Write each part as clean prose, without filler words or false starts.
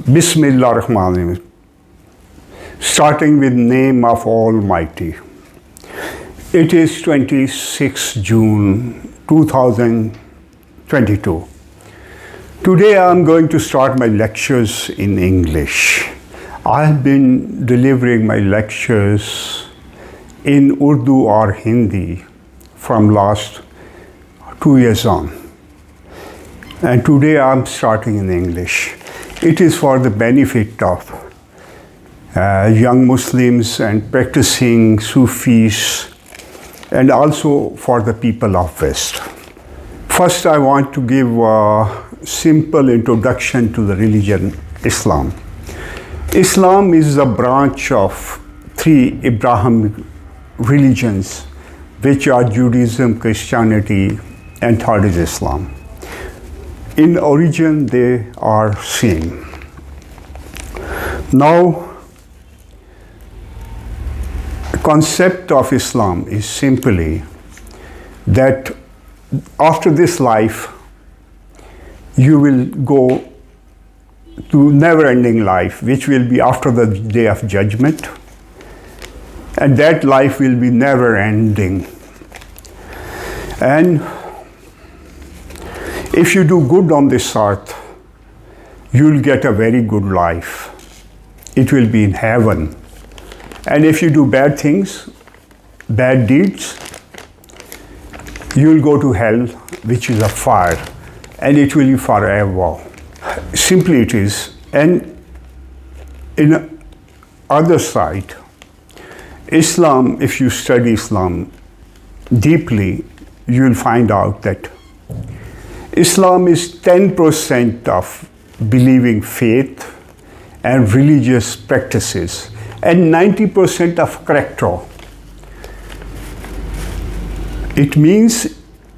Bismillahirrahmanirrahim. Starting with name of Almighty. It is 26 June 2022. Today I am going to start my lectures in English. I have been delivering my lectures in Urdu or Hindi from last 2 years on. And today I am starting in English. It is for the benefit of young Muslims and practicing Sufis, and also for the people of West. First, I want to give a simple introduction to the religion Islam. Islam is a branch of three Abrahamic religions, which are Judaism, Christianity, and third is Islam. In origin, they are same. Now, the concept of Islam is simply that after this life, you will go to never-ending life, which will be after the day of judgment, and that life will be never-ending. And if you do good on this earth, you'll get a very good life. It will be in heaven. And if you do bad things, bad deeds, you'll go to hell, which is a fire, and it will be forever. Simply it is. And in the other side, Islam, if you study Islam deeply, you'll find out that Islam is 10% of believing faith and religious practices, and 90% of character. It means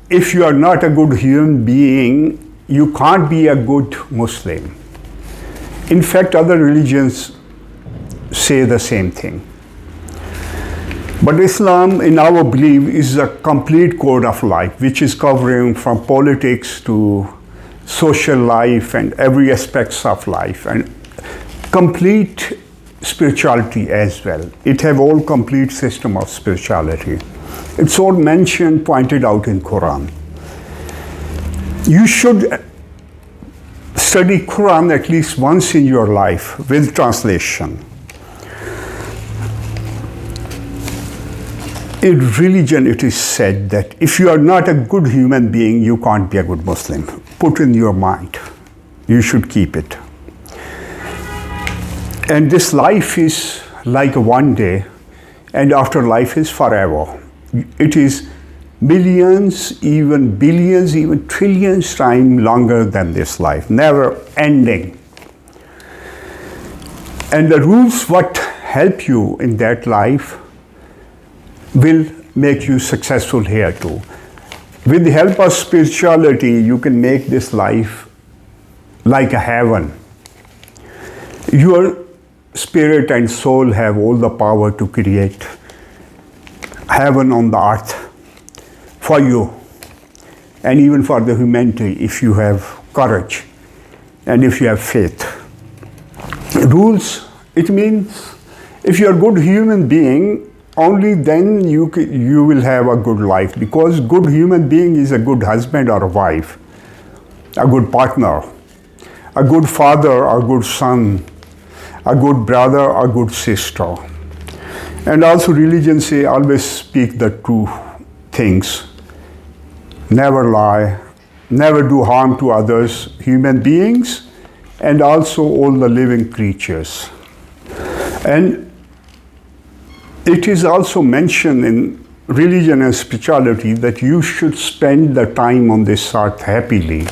if you are not a good human being, you can't be a good Muslim. In fact, other religions say the same thing. But Islam, in our belief, is a complete code of life, which is covering from politics to social life and every aspects of life, and complete spirituality as well. It have all complete system of spirituality. It's all mentioned, pointed out in Quran. You should study Quran at least once in your life with translation. In religion, it is said that if you are not a good human being, you can't be a good Muslim. Put in your mind. You should keep it. And this life is like one day, and after life is forever. It is millions, even billions, even trillions times longer than this life, never ending. And the rules what help you in that life will make you successful here too. With the help of spirituality, you can make this life like a heaven. Your spirit and soul have all the power to create heaven on the earth for you, and even for the humanity if you have courage and if you have faith. Rules, it means if you are a good human being, only then you will have a good life, because good human being is a good husband or a wife, a good partner, a good father or good son, a good brother or good sister. And also religion say always speak the true things, never lie, never do harm to others, human beings, and also all the living creatures. And it is also mentioned in religion and spirituality that you should spend the time on this earth happily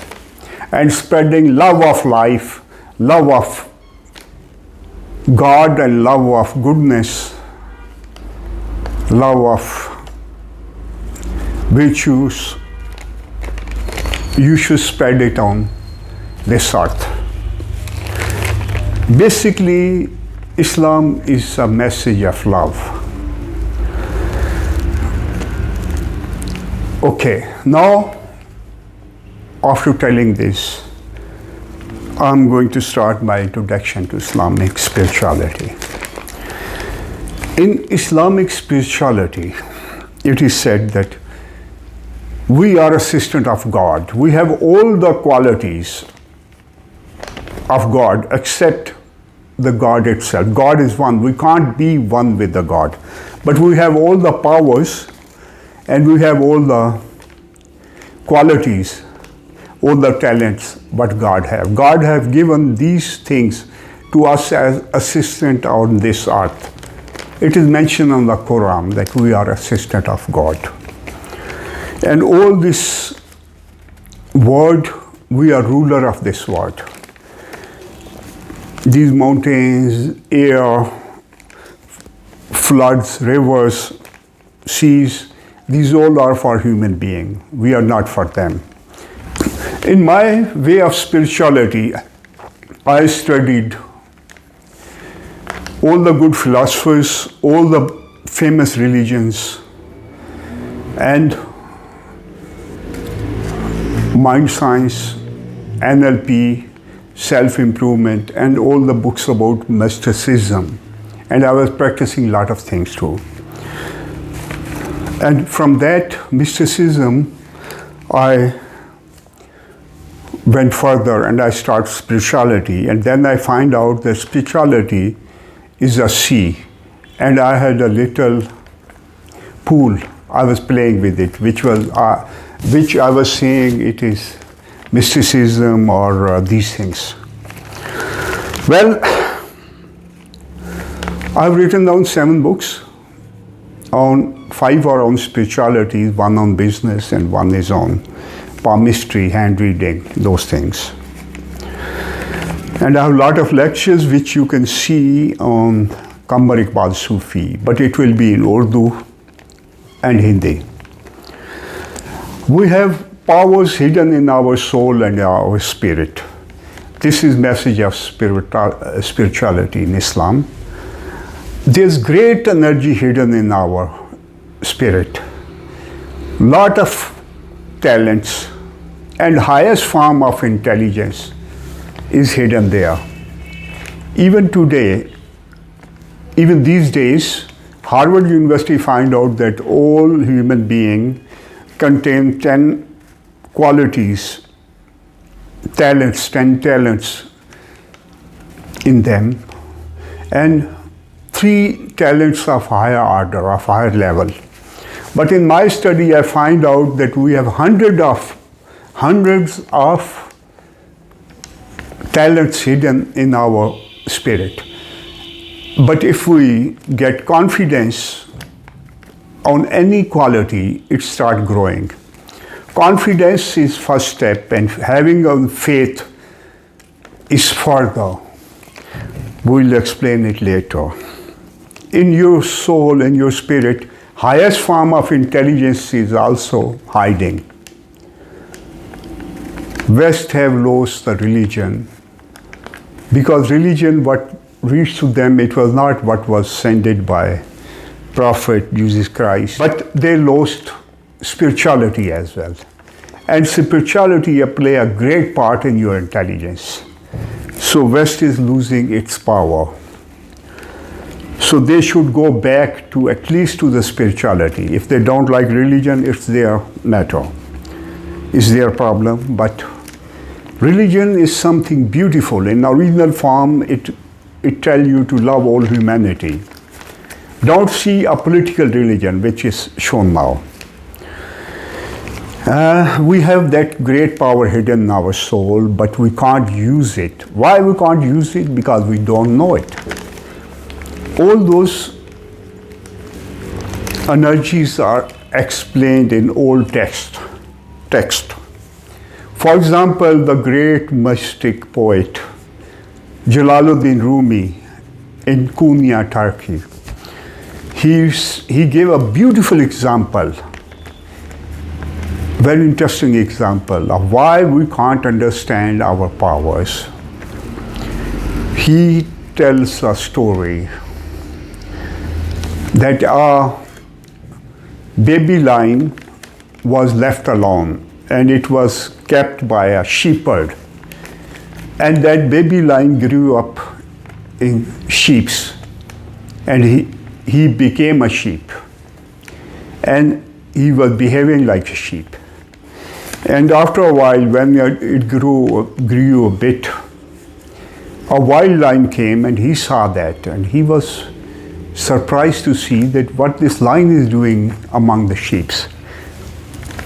and spreading love of life, love of God, and love of goodness, love of virtues. You should spread it on this earth. Basically, Islam is a message of love. Okay, now after telling this, I'm going to start my introduction to Islamic spirituality. In Islamic spirituality, it is said that we are assistant of God. We have all the qualities of God except the God itself. God is one. We can't be one with the God. But we have all the powers and we have all the qualities, all the talents what God have. God have given these things to us as assistant on this earth. It is mentioned in the Quran that we are assistant of God. And all this world, we are ruler of this world. These mountains, air, floods, rivers, seas, these all are for human being. We are not for them. In my way of spirituality, I studied all the good philosophers, all the famous religions, and mind science, NLP, self-improvement, and all the books about mysticism. And I was practicing a lot of things too. And from that mysticism, I went further and I started spirituality. And then I find out that spirituality is a sea. And I had a little pool. I was playing with it, which I was saying it is mysticism or these things. Well, I've written down 7 books. 5 are on spirituality, 1 on business, and 1 is on palmistry, hand reading, those things. And I have a lot of lectures which you can see on Qamariqbalsufi, but it will be in Urdu and Hindi. We have powers hidden in our soul and our spirit. This is message of spirituality in Islam. There's great energy hidden in our spirit. Lot of talents and highest form of intelligence is hidden there. Even today, even these days, Harvard University find out that all human beings contain 10 qualities, 10 talents in them, and 3 talents of higher order, of higher level. But in my study, I find out that we have hundreds of talents hidden in our spirit. But if we get confidence on any quality, it starts growing. Confidence is first step, and having a faith is further. We'll explain it later. In your soul and your spirit, highest form of intelligence is also hiding. West have lost the religion because religion, what reached to them, it was not what was sent by Prophet Jesus Christ, but they lost spirituality as well. And spirituality play a great part in your intelligence. So West is losing its power. So they should go back to at least to the spirituality. If they don't like religion, it's their matter. It's their problem. But religion is something beautiful. In original form, it tells you to love all humanity. Don't see a political religion, which is shown now. We have that great power hidden in our soul, but we can't use it. Why we can't use it? Because we don't know it. All those energies are explained in old text. For example, the great mystic poet Jalaluddin Rumi in Konya, Turkey. He gave a beautiful example, very interesting example of why we can't understand our powers. He tells a story that a baby lion was left alone and it was kept by a shepherd. And that baby lion grew up in sheeps, and he became a sheep, and he was behaving like a sheep. And after a while, when it grew a bit, a wild lion came and he saw that, and he was surprised to see that what this lion is doing among the sheep.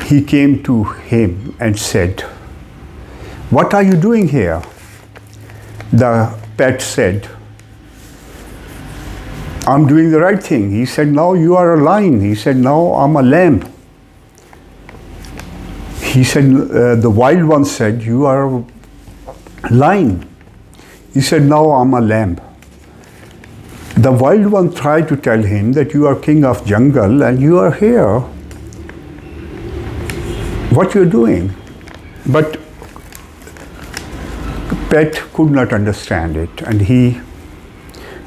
He came to him and said, "What are you doing here?" The pet said, "I'm doing the right thing." He said, "No, you are a lion." He said, "No, I'm a lamb." He said, the wild one said, "You are a lion." He said, "No, I'm a lamb." The wild one tried to tell him that you are king of jungle and you are here. What you're doing? But pet could not understand it, and he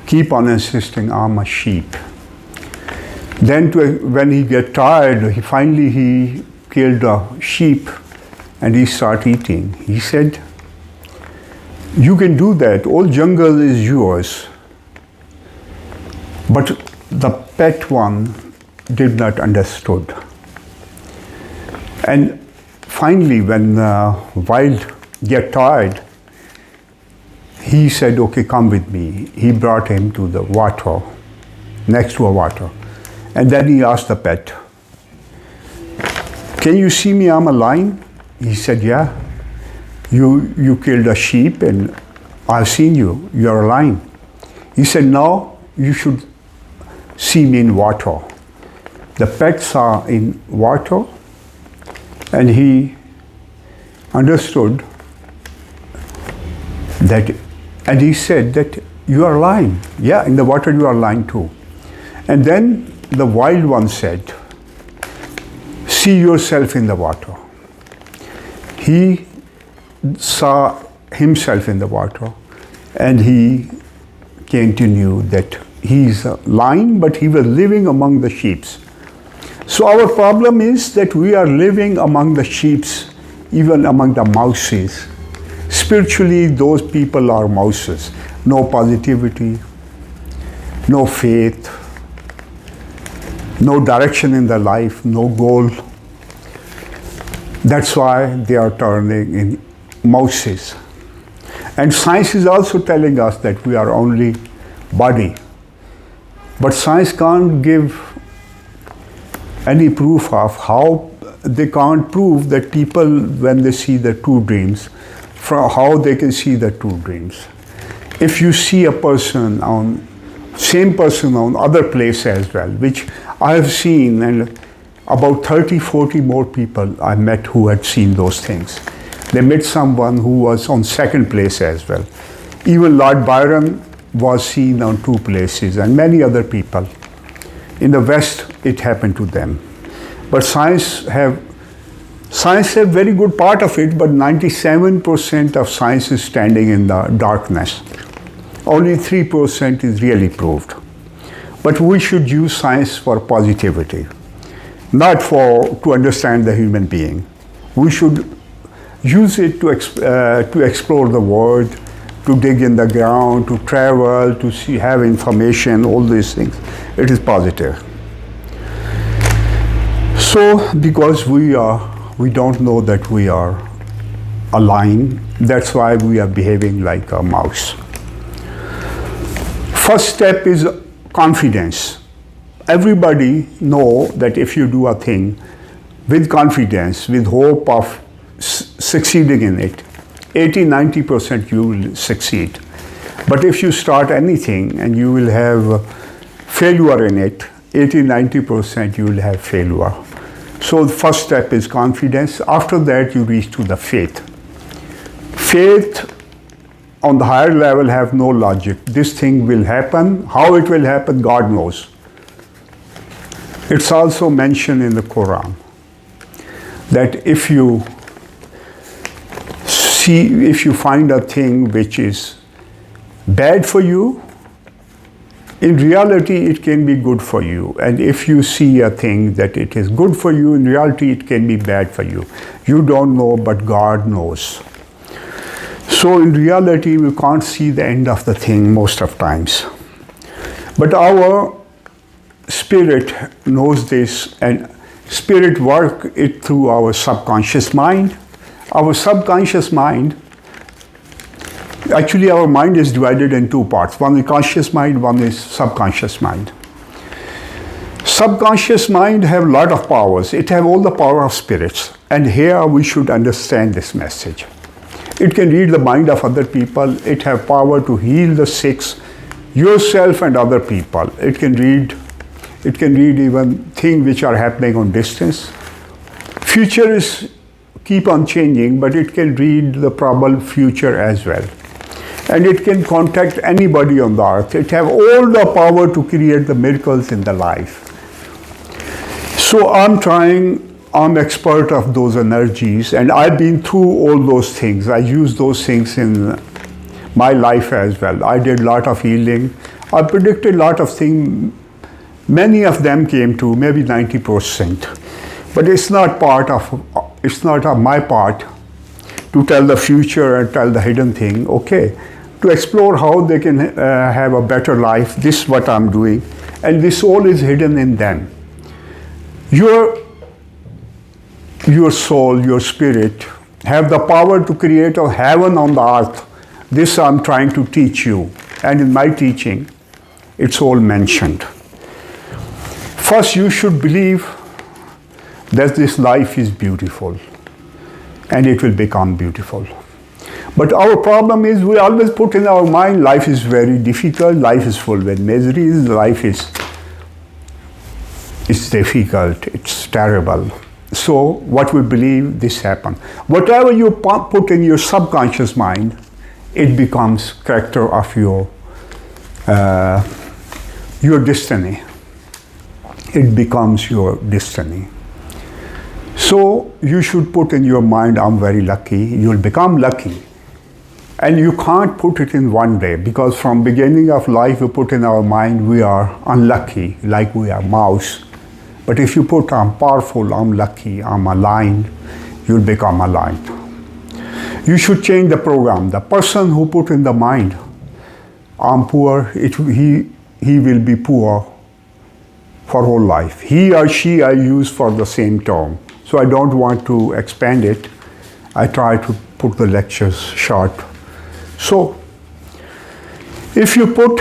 keep on insisting, "I'm a sheep." Then when he get tired, he finally killed a sheep and he started eating. He said, "You can do that, all jungle is yours." But the pet one did not understood. And finally, when wild get tired, he said, "Okay, come with me." He brought him to the water, next to a water. And then he asked the pet, "Can you see me? I'm a lion." He said, "Yeah. You killed a sheep and I've seen you. You're a lion." He said, "No, you should see me in water." The pet saw in water and he understood that, and he said that you are lying. Yeah, in the water you are lying too. And then the wild one said, "See yourself in the water." He saw himself in the water and he came to know that he is a lion, but he was living among the sheep. So our problem is that we are living among the sheep, even among the mouses. Spiritually, those people are mouses. No positivity, no faith, no direction in their life, no goal. That's why they are turning in mouses. And science is also telling us that we are only body. But science can't give any proof of how, they can't prove that people, when they see the two dreams, from how they can see the two dreams. If you see a person same person on other place as well, which I have seen, and about 30, 40 more people I met who had seen those things. They met someone who was on second place as well. Even Lord Byron was seen on two places, and many other people. In the West, it happened to them. But science have very good part of it, but 97% of science is standing in the darkness. Only 3% is really proved. But we should use science for positivity, not to understand the human being. We should use it to explore the world, to dig in the ground, to travel, to have information, all these things. It is positive. So, because we don't know that we are a lion, that's why we are behaving like a mouse. First step is confidence. Everybody know that if you do a thing with confidence, with hope of succeeding in it, 80-90% you will succeed. But if you start anything and you will have failure in it, 80-90% you will have failure. So the first step is confidence. After that you reach to the faith. Faith on the higher level have no logic. This thing will happen. How it will happen, God knows. It's also mentioned in the Quran that if you find a thing which is bad for you, in reality it can be good for you. And if you see a thing that it is good for you, in reality it can be bad for you. You don't know, but God knows. So in reality, we can't see the end of the thing most of times. But our spirit knows this, and spirit work it through our subconscious mind. Our subconscious mind, actually our mind is divided in two parts. One is conscious mind, one is subconscious mind. Subconscious mind have a lot of powers. It have all the power of spirits. And here we should understand this message. It can read the mind of other people. It have power to heal the sick, yourself and other people. It can read even things which are happening on distance. Future is keep on changing, but it can read the probable future as well. And it can contact anybody on the earth. It have all the power to create the miracles in the life. So I'm expert of those energies, and I've been through all those things. I use those things in my life as well. I did a lot of healing. I predicted a lot of things. Many of them came true, maybe 90%. But it's not my part to tell the future and tell the hidden thing. Okay, to explore how they can have a better life. This is what I'm doing, and this all is hidden in them. Your soul, your spirit, have the power to create a heaven on the earth. This I'm trying to teach you. And in my teaching, it's all mentioned. First, you should believe that this life is beautiful. And it will become beautiful. But our problem is we always put in our mind, life is very difficult, life is full with miseries, life is difficult, it's terrible. So what we believe, this happens. Whatever you put in your subconscious mind, it becomes character of your destiny. It becomes your destiny. So you should put in your mind, I'm very lucky. You'll become lucky. And you can't put it in one day, because from beginning of life we put in our mind we are unlucky, like we are mouse. But if you put I'm powerful, I'm lucky, I'm aligned, you'll become aligned. You should change the program. The person who put in the mind, I'm poor, he will be poor for whole life. He or she I use for the same term. So I don't want to expand it. I try to put the lectures short. So if you put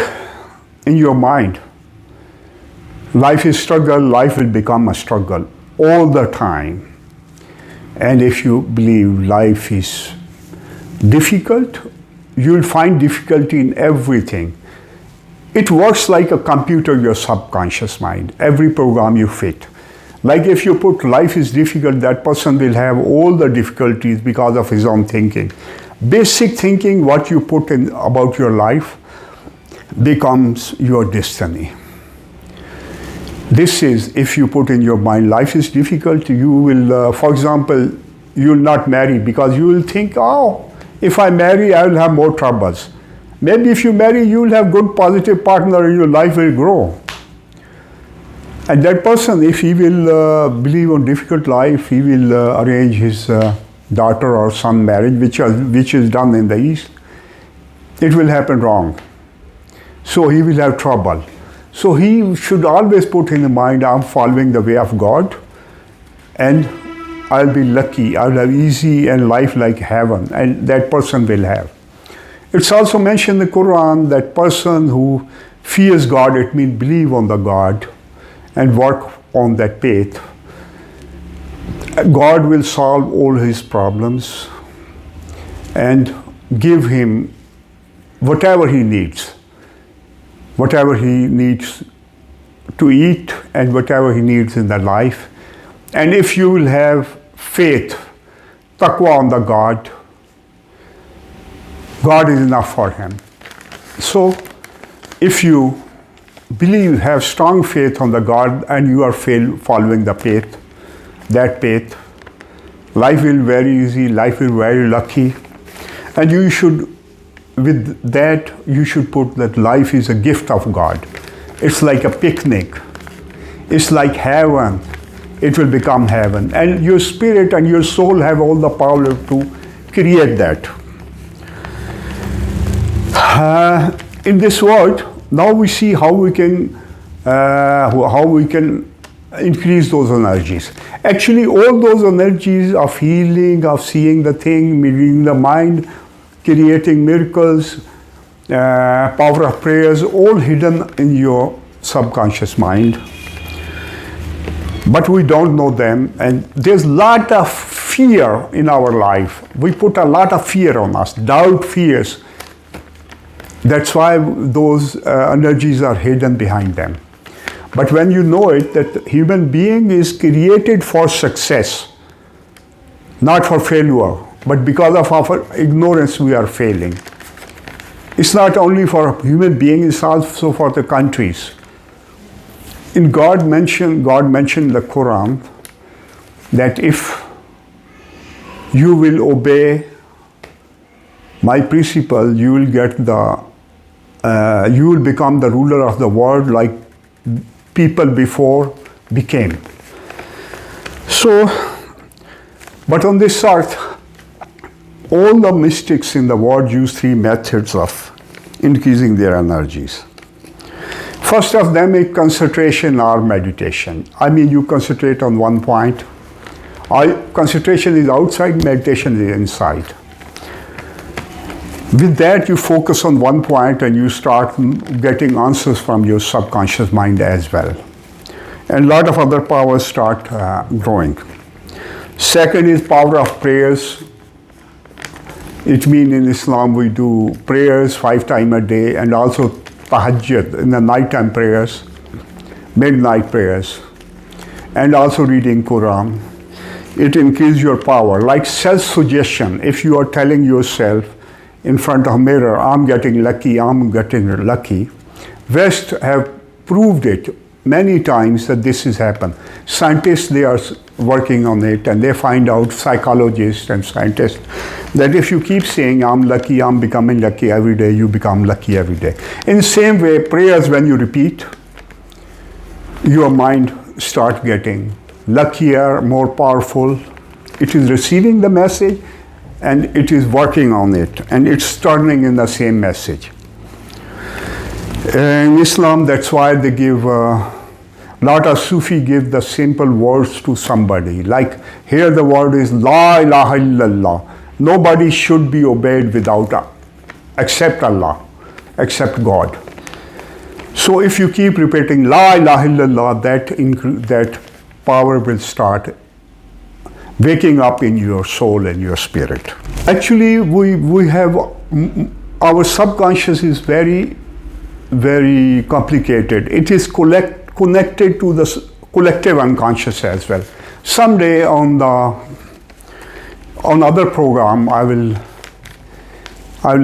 in your mind, life is struggle, life will become a struggle all the time. And if you believe life is difficult, you'll find difficulty in everything. It works like a computer, your subconscious mind, every program you fit. Like if you put life is difficult, that person will have all the difficulties because of his own thinking. Basic thinking, what you put in about your life, becomes your destiny. This is, if you put in your mind, life is difficult, you will, for example, you will not marry because you will think, oh, if I marry, I will have more troubles. Maybe if you marry, you will have good positive partner and your life will grow. And that person, if he will believe on difficult life, he will arrange his daughter or son marriage, which is done in the East. It will happen wrong. So he will have trouble. So he should always put in the mind, I'm following the way of God and I'll be lucky, I'll have easy and life like heaven, and that person will have. It's also mentioned in the Quran that person who fears God, it means believe on the God and work on that faith. God will solve all his problems and give him whatever he needs to eat and whatever he needs in the life. And if you will have faith, taqwa on the God, God is enough for him. So if you believe, have strong faith on the God and you are following the faith, that faith, life will be very easy, life will be very lucky. And you should, with that, you should put that life is a gift of God. It's like a picnic. It's like heaven. It will become heaven. And your spirit and your soul have all the power to create that. In this world, now we see how we can increase those energies. Actually, all those energies of healing, of seeing the thing, reading the mind, creating miracles, power of prayers, all hidden in your subconscious mind. But we don't know them, and there's a lot of fear in our life. We put a lot of fear on us, doubt, fears. That's why those energies are hidden behind them. But when you know it, that the human being is created for success, not for failure, but because of our ignorance we are failing. It's not only for human beings, it's also for the countries. In God mentioned in the Quran that if you will obey my principle, you will become the ruler of the world like people before became. So, but on this earth, all the mystics in the world use three methods of increasing their energies. First of them is concentration or meditation. I mean, you concentrate on one point. Concentration is outside, meditation is inside. With that, you focus on one point and you start getting answers from your subconscious mind as well. And a lot of other powers start growing. Second is power of prayers. It means in Islam we do prayers 5 times a day, and also tahajjud in the nighttime prayers, midnight prayers, and also reading Quran. It increases your power. Like self-suggestion, if you are telling yourself in front of a mirror, I'm getting lucky, West have proved it many times that this has happened. Scientists, they are working on it, and they find out, psychologists and scientists, that if you keep saying, I'm lucky, I'm becoming lucky every day, you become lucky every day. In the same way, prayers, when you repeat, your mind starts getting luckier, more powerful. It is receiving the message, and it is working on it, and it's turning in the same message. In Islam, that's why they give, lot of Sufi give the simple words to somebody. Like here the word is La ilaha illallah. Nobody should be obeyed without, except Allah, except God. So if you keep repeating La ilaha illallah, that power will start waking up in your soul and your spirit. Actually, we have, our subconscious is very, very complicated. It is connected to the collective unconscious as well. Someday on other program, I will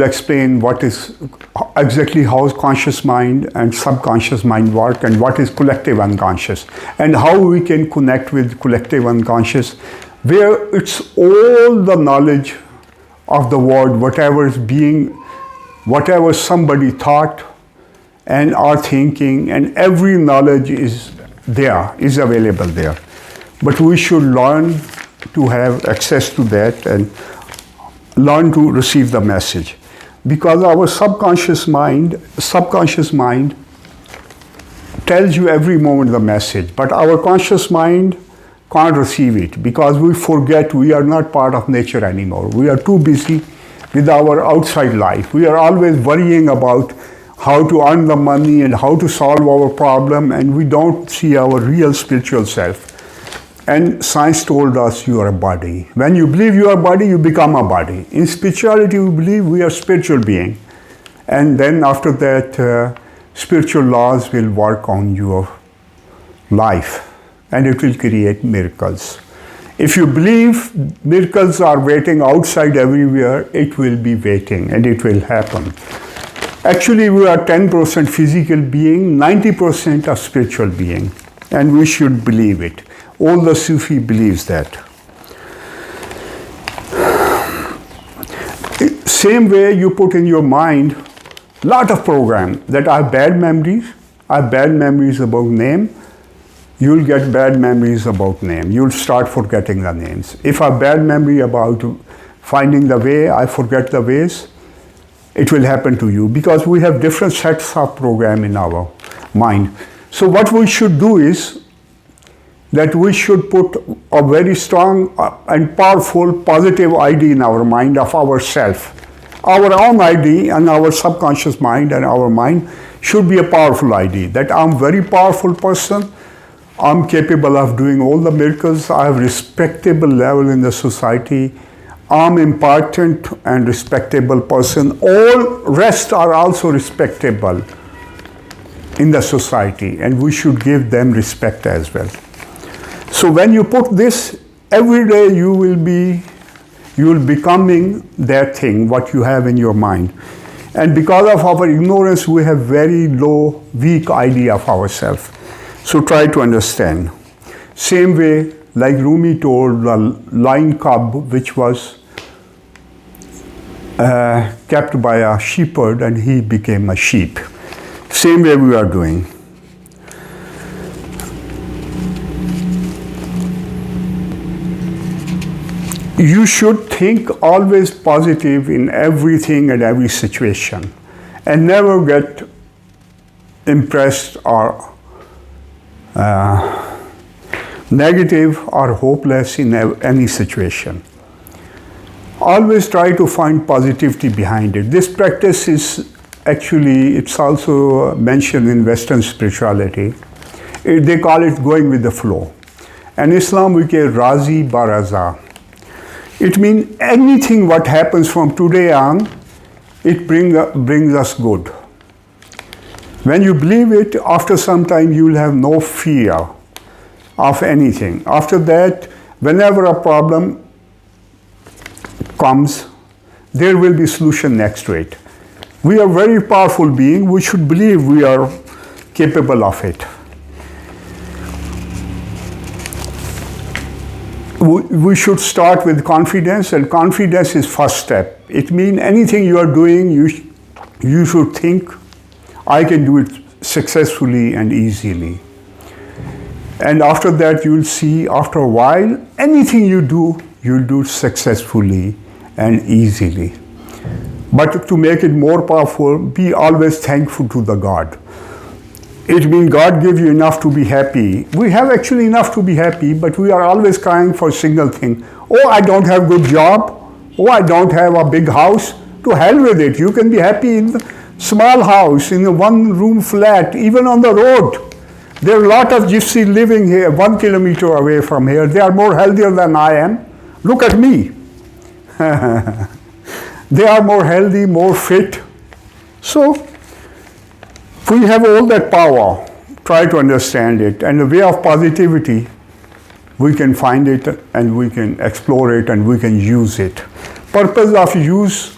explain what is exactly how conscious mind and subconscious mind work, and what is collective unconscious, and how we can connect with collective unconscious, where it's all the knowledge of the world, whatever is being, whatever somebody thought and are thinking, and every knowledge is there, is available there. But we should learn to have access to that and learn to receive the message. Because our subconscious mind tells you every moment the message, but our conscious mind can't receive it, because we forget we are not part of nature anymore. We are too busy with our outside life. We are always worrying about how to earn the money and how to solve our problem, and we don't see our real spiritual self. And science told us you are a body. When you believe you are a body, you become a body. In spirituality, we believe we are spiritual being. And then after that, spiritual laws will work on your life, and it will create miracles. If you believe miracles are waiting outside everywhere, it will be waiting and it will happen. Actually, we are 10% physical being, 90% a spiritual being, and we should believe it. All the Sufi believes that. Same way you put in your mind lot of program that I have bad memories. I have bad memories about name. You'll get bad memories about name. You'll start forgetting the names. If I have bad memory about finding the way, I forget the ways. it will happen to you, because we have different sets of program in our mind. So what we should do is that we should put a very strong and powerful positive ID in our mind of ourself. Our own ID and our subconscious mind and our mind should be a powerful ID, that I'm a very powerful person, I'm capable of doing all the miracles, I have respectable level in the society, I'm important and respectable person. All rest are also respectable in the society, and we should give them respect as well. So when you put this, every day you will becoming that thing, what you have in your mind. And because of our ignorance, we have very low, weak idea of ourselves. So try to understand. Same way, like Rumi told the lion cub, which was kept by a shepherd, and he became a sheep. Same way we are doing. You should think always positive in everything and every situation, and never get impressed or negative or hopeless in any situation. Always try to find positivity behind it. This practice is actually, it's also mentioned in Western spirituality. They call it going with the flow. And Islam we call Razi Baraza. It means anything what happens from today on, it brings us good. When you believe it, after some time you will have no fear of anything. After that, whenever a problem comes, there will be solution next to it. We are very powerful being. We should believe we are capable of it. We should start with confidence, and confidence is first step. It means anything you are doing, you should think, I can do it successfully and easily. And after that, you will see, after a while, anything you do, you'll do successfully and easily. But to make it more powerful, be always thankful to the God. It means God gives you enough to be happy. We have actually enough to be happy, but we are always crying for a single thing. Oh, I don't have a good job. Oh, I don't have a big house. To hell with it. You can be happy in a small house, in a one-room flat, even on the road. There are a lot of gypsies living here, 1 kilometer away from here. They are more healthier than I am. Look at me. They are more healthy, more fit. So, we have all that power. Try to understand it. And the way of positivity, we can find it and we can explore it and we can use it. Purpose of use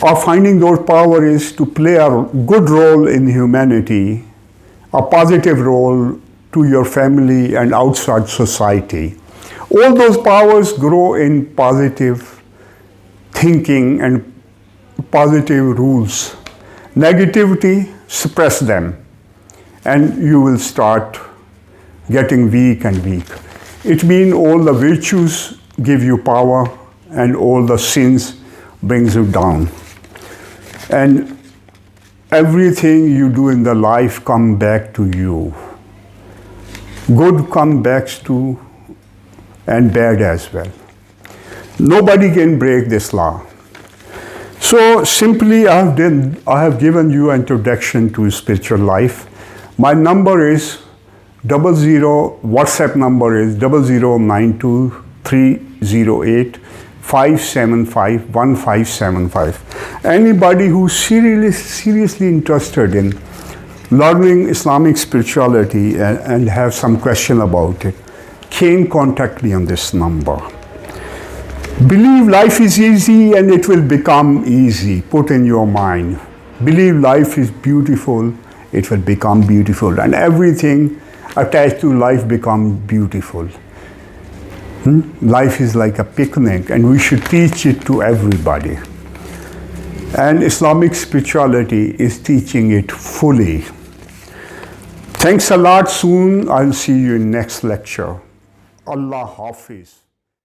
of finding those power is to play a good role in humanity, a positive role to your family and outside society. All those powers grow in positive thinking and positive rules. Negativity, suppress them, and you will start getting weak and weak. It means all the virtues give you power and all the sins brings you down. And everything you do in the life come back to you. Good come back to, and bad as well. Nobody can break this law. So simply I have given you an introduction to spiritual life. My number is 00, WhatsApp number is 0092-308-575-1575. Anybody who's seriously interested in learning Islamic spirituality and have some question about it, can contact me on this number. Believe life is easy and it will become easy. Put in your mind. Believe life is beautiful, it will become beautiful. And everything attached to life becomes beautiful. Life is like a picnic and we should teach it to everybody. And Islamic spirituality is teaching it fully. Thanks a lot. Soon I'll see you in next lecture. Allah Hafiz.